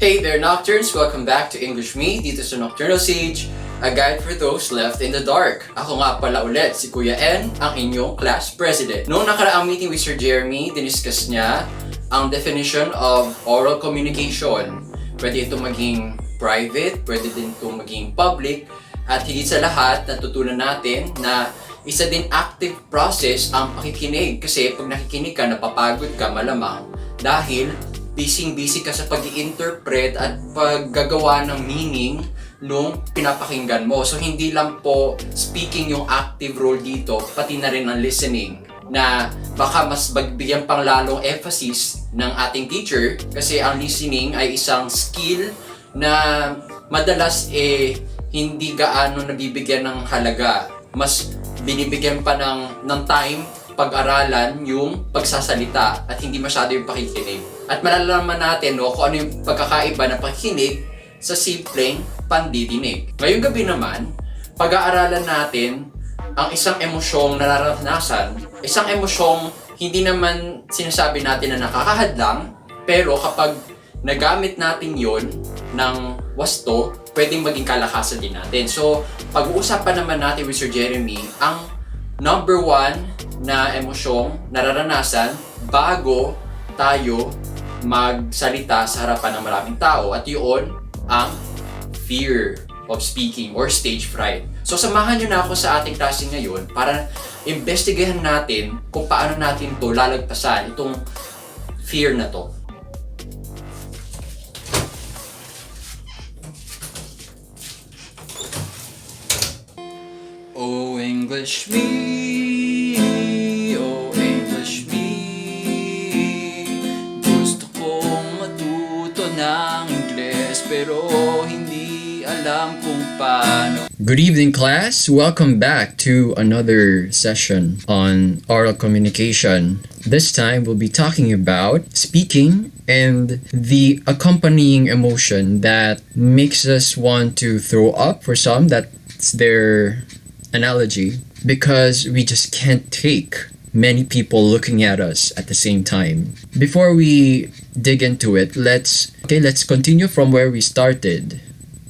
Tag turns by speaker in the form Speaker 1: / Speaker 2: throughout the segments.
Speaker 1: Hey there Nocturnes! Welcome back to English Me dito sa Nocturnal Sage, a guide for those left in the dark. Ako nga pala ulit, si Kuya N, ang inyong class president. Noong nakaraang meeting with Sir Jeremy, diniscuss niya ang definition of oral communication. Pwede ito maging private, pwede din ito maging public, at higit sa lahat, natutunan natin na isa din active process ang pakikinig. Kasi pag nakikinig ka, napapagod ka malamang dahil busy ka sa pag-i-interpret at paggagawa ng meaning nung pinapakinggan mo. So hindi lang po speaking yung active role dito, pati na rin ang listening na baka mas bigyan pang lalong emphasis ng ating teacher kasi ang listening ay isang skill na madalas hindi gaano nabibigyan ng halaga. Mas binibigyan pa ng time pag-aralan yung pagsasalita at hindi masyado yung pakikinig. At malalaman natin kung ano yung pagkakaiba ng pakikinig sa simpleng pandidinig. Ngayong gabi naman, pag-aaralan natin ang isang emosyong nararanasan. Isang emosyong hindi naman sinasabi natin na nakakahadlang, pero kapag nagamit natin yon ng wasto, pwedeng maging kalakasan din natin. So, pag-uusapan naman natin with Sir Jeremy ang number 1 na emosyong nararanasan bago tayo magsalita sa harapan ng maraming tao, at yun ang fear of speaking or stage fright. So samahan nyo na ako sa ating klase ngayon para investigahan natin kung paano natin to lalagpasan, itong fear na to. Oh English me, oh English me, gusto kong matuto ng Ingles pero hindi alam kung paano. Good evening class, welcome back to another session on oral communication. This time we'll be talking about speaking and the accompanying emotion that makes us want to throw up. For some, that's their analogy, because we just can't take many people looking at us at the same time. Before we dig into it, let's continue from where we started.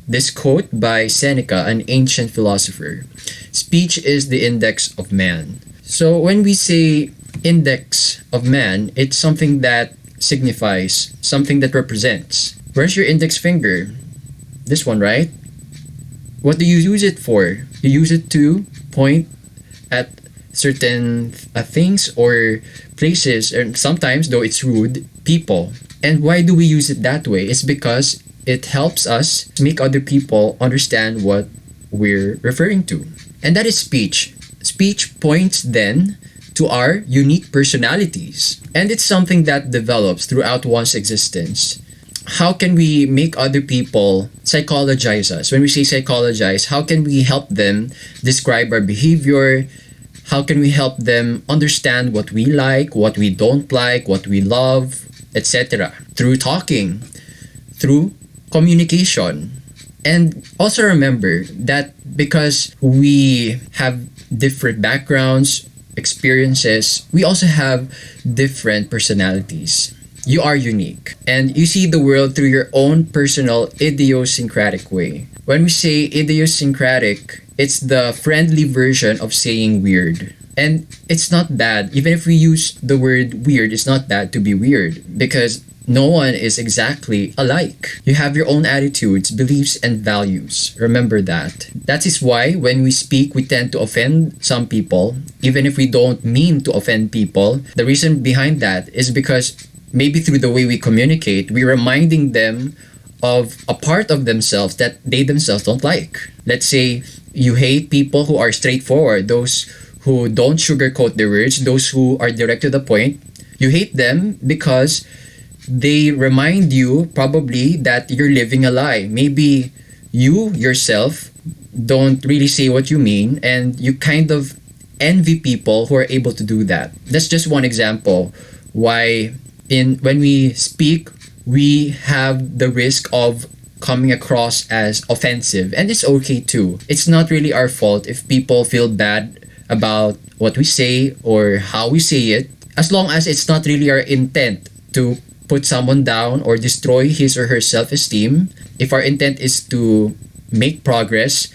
Speaker 1: This quote by Seneca, an ancient philosopher: "Speech is the index of man." So when we say index of man, it's something that signifies, something that represents. Where's your index finger? This one, right? What do you use it for? You use it to point at certain things or places, and sometimes, though it's rude, people. And why do we use it that way? It's because it helps us make other people understand what we're referring to. And that is speech. Speech points then to our unique personalities. And it's something that develops throughout one's existence. How can we make other people psychologize us? When we say psychologize, how can we help them describe our behavior? How can we help them understand what we like, what we don't like, what we love, etc.? Through talking, through communication. And also remember that because we have different backgrounds, experiences, we also have different personalities. You are unique, and you see the world through your own personal idiosyncratic way. When we say idiosyncratic, it's the friendly version of saying weird. And it's not bad. Even if we use the word weird, it's not bad to be weird, because no one is exactly alike. You have your own attitudes, beliefs, and values. Remember that. That is why when we speak, we tend to offend some people, even if we don't mean to offend people. The reason behind that is because maybe through the way we communicate, we're reminding them of a part of themselves that they themselves don't like. Let's say you hate people who are straightforward, those who don't sugarcoat their words, those who are direct to the point. You hate them because they remind you probably that you're living a lie. Maybe you yourself don't really say what you mean, and you kind of envy people who are able to do that. That's just one example why when we speak, we have the risk of coming across as offensive, and it's okay too. It's not really our fault if people feel bad about what we say or how we say it, as long as it's not really our intent to put someone down or destroy his or her self-esteem. If our intent is to make progress,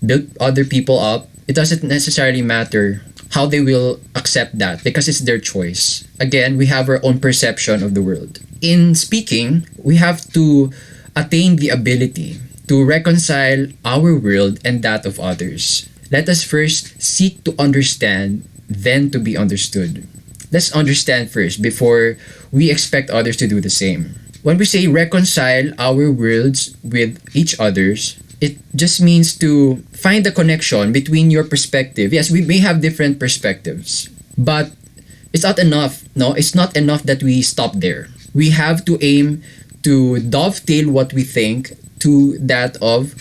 Speaker 1: build other people up, it doesn't necessarily matter how they will accept that because it's their choice. Again, we have our own perception of the world. In speaking, we have to attain the ability to reconcile our world and that of others. Let us first seek to understand, then to be understood. Let's understand first before we expect others to do the same. When we say reconcile our worlds with each other's, it just means to find the connection between your perspective. Yes, we may have different perspectives, but it's not enough. No, it's not enough that we stop there. We have to aim to dovetail what we think to that of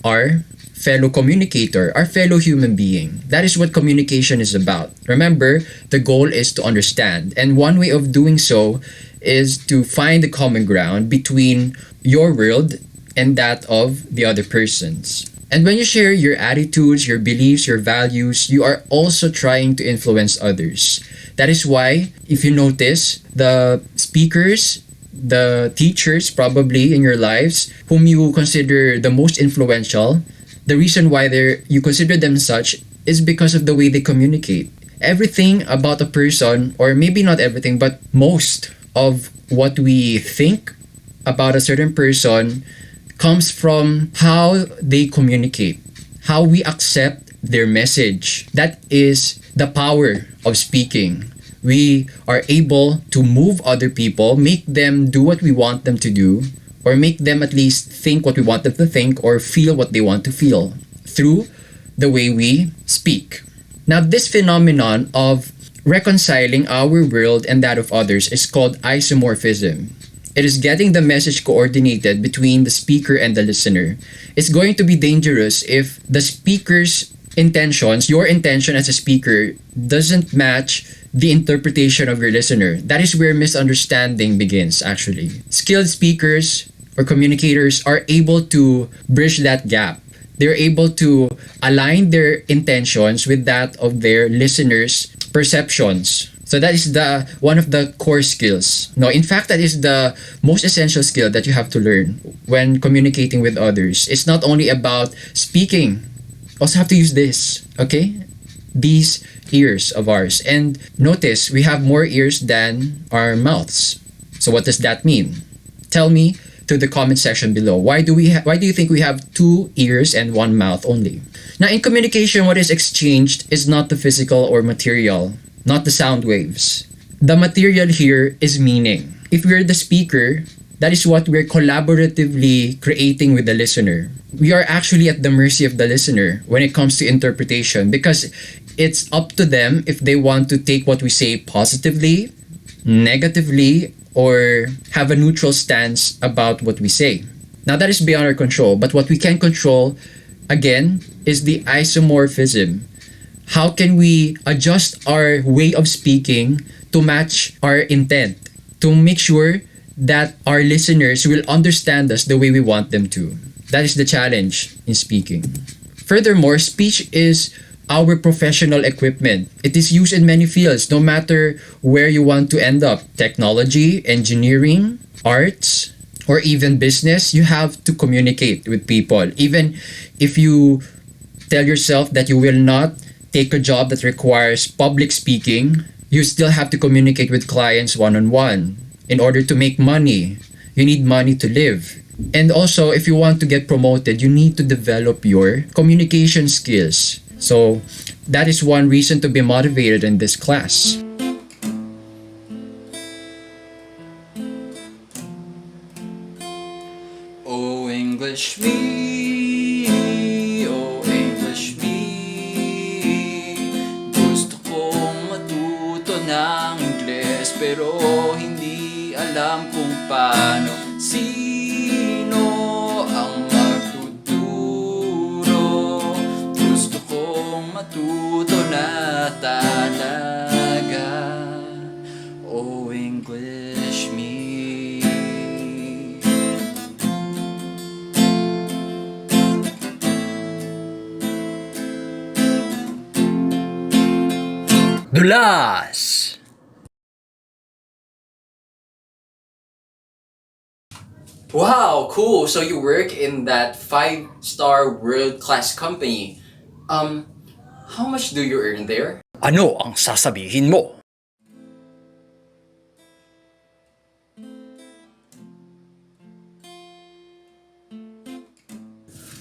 Speaker 1: our fellow communicator, our fellow human being. That is what communication is about. Remember, the goal is to understand. And one way of doing so is to find the common ground between your world and that of the other person's. And when you share your attitudes, your beliefs, your values, you are also trying to influence others. That is why, if you notice, the speakers, the teachers probably in your lives whom you consider the most influential, the reason why you consider them such is because of the way they communicate. Everything about a person, or maybe not everything, but most of what we think about a certain person comes from how they communicate, how we accept their message. That is the power of speaking. We are able to move other people, make them do what we want them to do, or make them at least think what we want them to think or feel what they want to feel through the way we speak. Now, this phenomenon of reconciling our world and that of others is called isomorphism. It is getting the message coordinated between the speaker and the listener. It's going to be dangerous if the speaker's intentions, your intention as a speaker, doesn't match the interpretation of your listener. That is where misunderstanding begins, actually. Skilled speakers or communicators are able to bridge that gap. They're able to align their intentions with that of their listeners' perceptions. So that is the one of the core skills. No, in fact, that is the most essential skill that you have to learn when communicating with others. It's not only about speaking. Also have to use this, okay? These ears of ours. And notice we have more ears than our mouths. So what does that mean? Tell me to the comment section below. Why do you think we have two ears and one mouth only? Now, in communication, what is exchanged is not the physical or material, not the sound waves. The material here is meaning. If we're the speaker, that is what we're collaboratively creating with the listener. We are actually at the mercy of the listener when it comes to interpretation because it's up to them if they want to take what we say positively, negatively, or have a neutral stance about what we say. Now, that is beyond our control, but what we can control, again, is the isomorphism. How can we adjust our way of speaking to match our intent, to make sure that our listeners will understand us the way we want them to? That is the challenge in speaking. Furthermore, speech is our professional equipment. It is used in many fields, no matter where you want to end up. Technology, engineering, arts, or even business, you have to communicate with people. Even if you tell yourself that you will not take a job that requires public speaking, you still have to communicate with clients one-on-one. In order to make money, you need money to live. And also, if you want to get promoted, you need to develop your communication skills. So that is one reason to be motivated in this class. Oh, English me, oh, English me. Gusto kong matuto ng Ingles pero hindi alam kung paano. Sino ang magtuturo? Gusto kong matuto na talaga. Oh, English me. Dulas! Wow, cool. So you work in that five-star world-class company. Um, how much do you earn there?
Speaker 2: Ano ang sasabihin mo?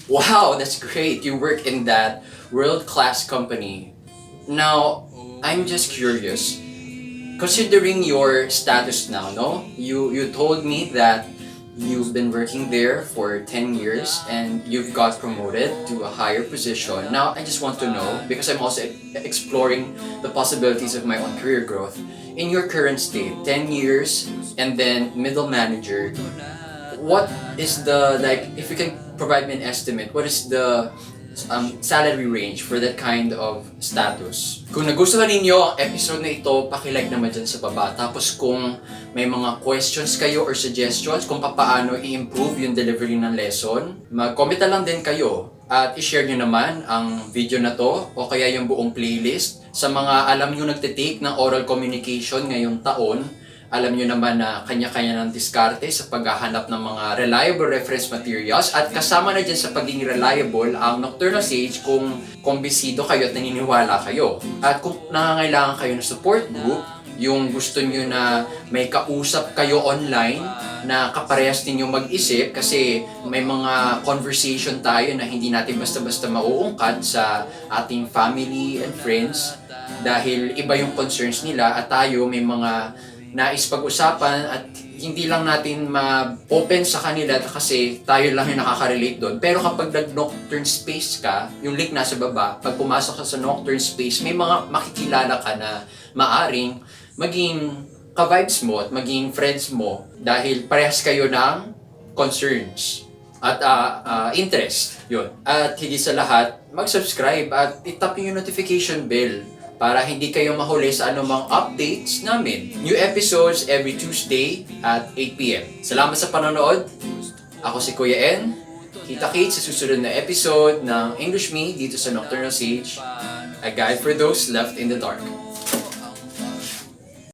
Speaker 1: Wow, that's great. You work in that world-class company. Now, I'm just curious. Considering your status now, no? You told me that you've been working there for 10 years and you've got promoted to a higher position. Now, I just want to know, because I'm also exploring the possibilities of my own career growth. In your current state, 10 years and then middle manager, what is the, like, if you can provide me an estimate, what is the salary range for that kind of status? Kung nagustuhan ninyo ang episode na ito, pakilike naman dyan sa baba. Tapos kung may mga questions kayo or suggestions kung paano i-improve yung delivery ng lesson, mag-comment na lang din kayo at i-share nyo naman ang video na to o kaya yung buong playlist sa mga alam nyo nagtitake ng oral communication ngayong taon. Alam nyo naman na kanya-kanya ng diskarte sa paghahanap ng mga reliable reference materials at kasama na dyan sa pagiging reliable ang nocturnal sage kung kumbisido kayo at naniniwala kayo. At kung nangangailangan kayo ng support group, yung gusto nyo na may kausap kayo online na kaparehas ninyo mag-isip kasi may mga conversation tayo na hindi natin basta-basta mauungkad sa ating family and friends dahil iba yung concerns nila at tayo may mga nais pag-usapan at hindi lang natin ma-open sa kanila kasi tayo lang yung nakaka-relate doon. Pero kapag nag-nocturne space ka, yung link nasa baba, pag pumasok ka sa nocturne space, may mga makikilala ka na maaring maging ka-vibes mo at maging friends mo dahil parehas kayo ng concerns at interest. Yun. At higit sa lahat, mag-subscribe at itap yung notification bell para hindi kayo mahuli sa anumang updates namin. New episodes every Tuesday at 8 p.m. Salamat sa panonood. Ako si Kuya N. Kita-kits sa susunod na episode ng English Me dito sa Nocturnal Sage, a guide for those left in the dark.